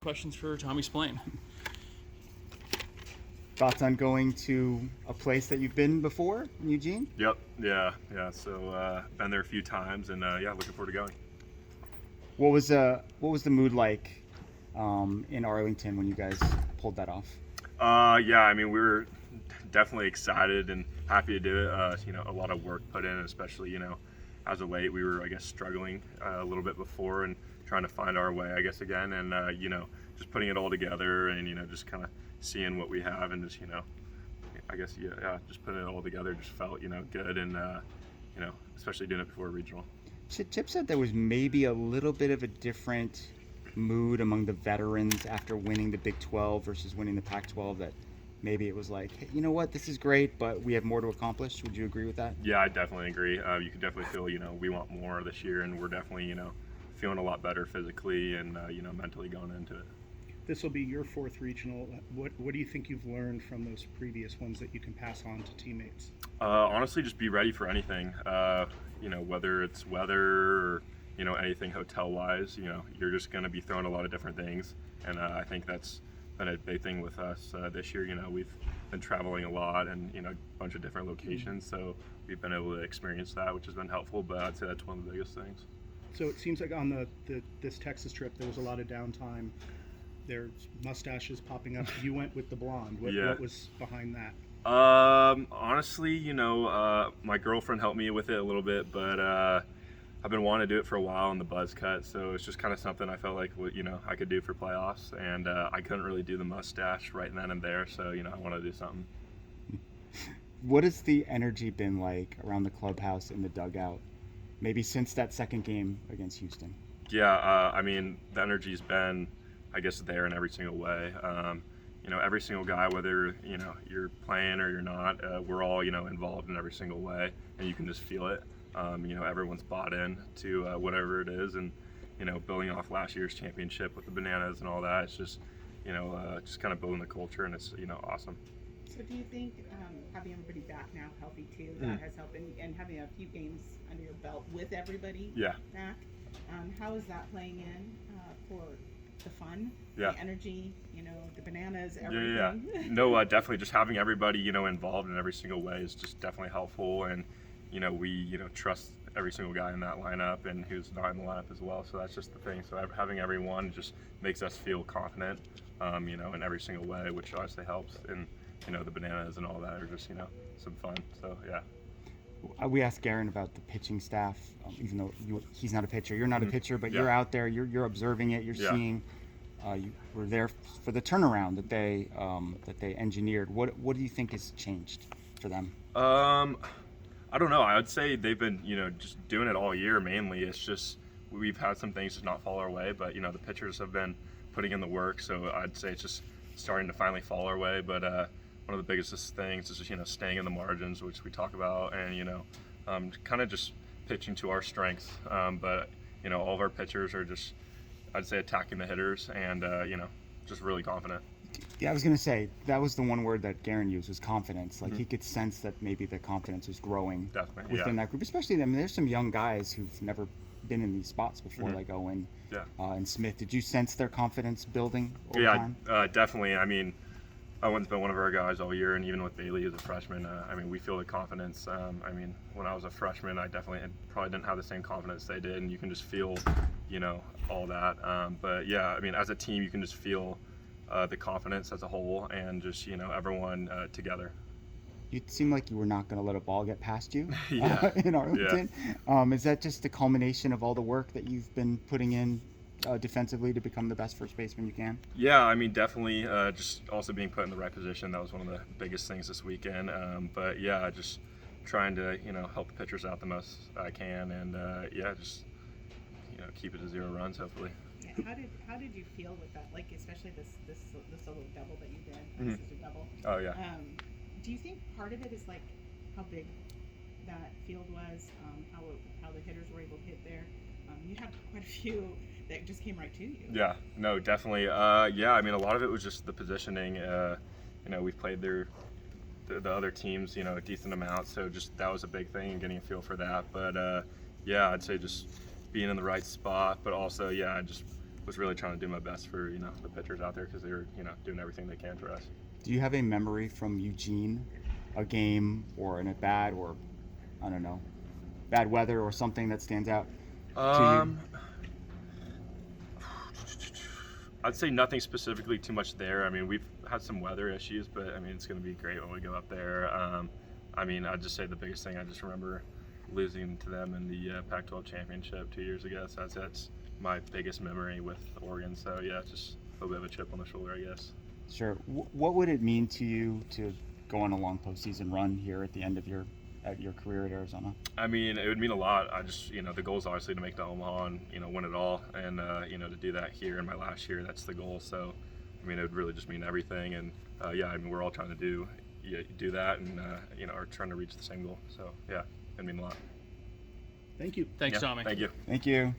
Questions for Tommy Splaine. Thoughts on going to a place that you've been before in Eugene? Yep. Yeah. So been there a few times, and looking forward to going. What was the mood like in Arlington when you guys pulled that off? We were definitely excited and happy to do it. A lot of work put in, especially as of late we were struggling a little bit before and trying to find our way again, and just putting it all together and just kind of seeing what we have and just just putting it all together just felt good, and especially doing it before a regional. Chip said there was maybe a little bit of a different mood among the veterans after winning the Big 12 versus winning the Pac-12, that maybe it was like, hey, you know what, this is great, but we have more to accomplish. Would you agree with that? Yeah, I definitely agree. You can definitely feel, we want more this year, and we're definitely, feeling a lot better physically and, mentally going into it. This will be your fourth regional. What do you think you've learned from those previous ones that you can pass on to teammates? Honestly, just be ready for anything. Whether it's weather or, anything hotel-wise, you're just going to be throwing a lot of different things. And I think that's been a big thing with us this year. We've been traveling a lot and, a bunch of different locations. So we've been able to experience that, which has been helpful. But I'd say that's one of the biggest things. So it seems like on this Texas trip, there was a lot of downtime. There's mustaches popping up. You went with the blonde. What was behind that? Honestly, my girlfriend helped me with it a little bit, but I've been wanting to do it for a while in the buzz cut, so it's just kind of something I felt like I could do for playoffs, and I couldn't really do the mustache right then and there, so I want to do something. What has the energy been like around the clubhouse in the dugout, maybe since that second game against Houston? Yeah, the energy's been, there in every single way. Every single guy, whether you're playing or you're not, we're all involved in every single way, and you can just feel it. Everyone's bought in to whatever it is, and building off last year's championship with the Bananas and all that. It's just just kind of building the culture, and it's awesome. So do you think having everybody back now healthy too, that has helped, and having a few games under your belt with everybody back, how is that playing in for the fun, the energy, the Bananas, everything? No, definitely just having everybody, involved in every single way is just definitely helpful, and we trust every single guy in that lineup and who's not in the lineup as well. So that's just the thing. So having everyone just makes us feel confident, in every single way, which obviously helps. And the Bananas and all that are just some fun. So yeah. We asked Garen about the pitching staff, even though he's not a pitcher. You're not a pitcher, but you're out there. You're observing it. You're seeing. You were there for the turnaround that they engineered. What do you think has changed for them? I don't know. I would say they've been just doing it all year mainly. It's just we've had some things just not fall our way, but the pitchers have been putting in the work. So I'd say it's just starting to finally fall our way. But one of the biggest things is just staying in the margins, which we talk about, and kind of just pitching to our strengths. But all of our pitchers are just, I'd say, attacking the hitters, and just really confident. Yeah, I was going to say, that was the one word that Garen used, was confidence. Like, he could sense that maybe the confidence was growing within that group. Especially, there's some young guys who've never been in these spots before, like Owen and Smith. Did you sense their confidence building over time? Definitely. Owen's been one of our guys all year, and even with Bailey as a freshman, we feel the confidence. When I was a freshman, I definitely probably didn't have the same confidence they did, and you can just feel, all that. But yeah, as a team, you can just feel the confidence as a whole, and just everyone together. You seemed like you were not going to let a ball get past you in Arlington. Is that just a culmination of all the work that you've been putting in defensively to become the best first baseman you can? Yeah, definitely. Just also being put in the right position. That was one of the biggest things this weekend. But yeah, just trying to help the pitchers out the most I can, and just keep it to 0 runs hopefully. Yeah. How did you feel with that? Like, especially this solo double that you did, this is a double. Oh yeah. Do you think part of it is like how big that field was, how the hitters were able to hit there? You had quite a few that just came right to you. Yeah, no, definitely. A lot of it was just the positioning. We've played the other teams, a decent amount, so just that was a big thing, and getting a feel for that. But I'd say just being in the right spot, but also just was really trying to do my best for the pitchers out there because they were doing everything they can for us. Do you have a memory from Eugene, a game or an at bat or I don't know, bad weather or something that stands out to you? I'd say nothing specifically too much there. I mean, we've had some weather issues, but I mean, it's going to be great when we go up there. I mean, I'd just say the biggest thing, I just remember losing to them in the Pac-12 championship 2 years ago. So that's my biggest memory with Oregon. So yeah, just a little bit of a chip on the shoulder, I guess. Sure. What would it mean to you to go on a long postseason run here at the end of your career at Arizona? I mean, it would mean a lot. I just, the goal is obviously to make the Omaha and, win it all. And, to do that here in my last year, that's the goal. So, I mean, it would really just mean everything. And, yeah, I mean, we're all trying to do that and, are trying to reach the same goal. So, yeah, it'd mean a lot. Thank you. Thanks, yeah, Tommy. Thank you. Thank you.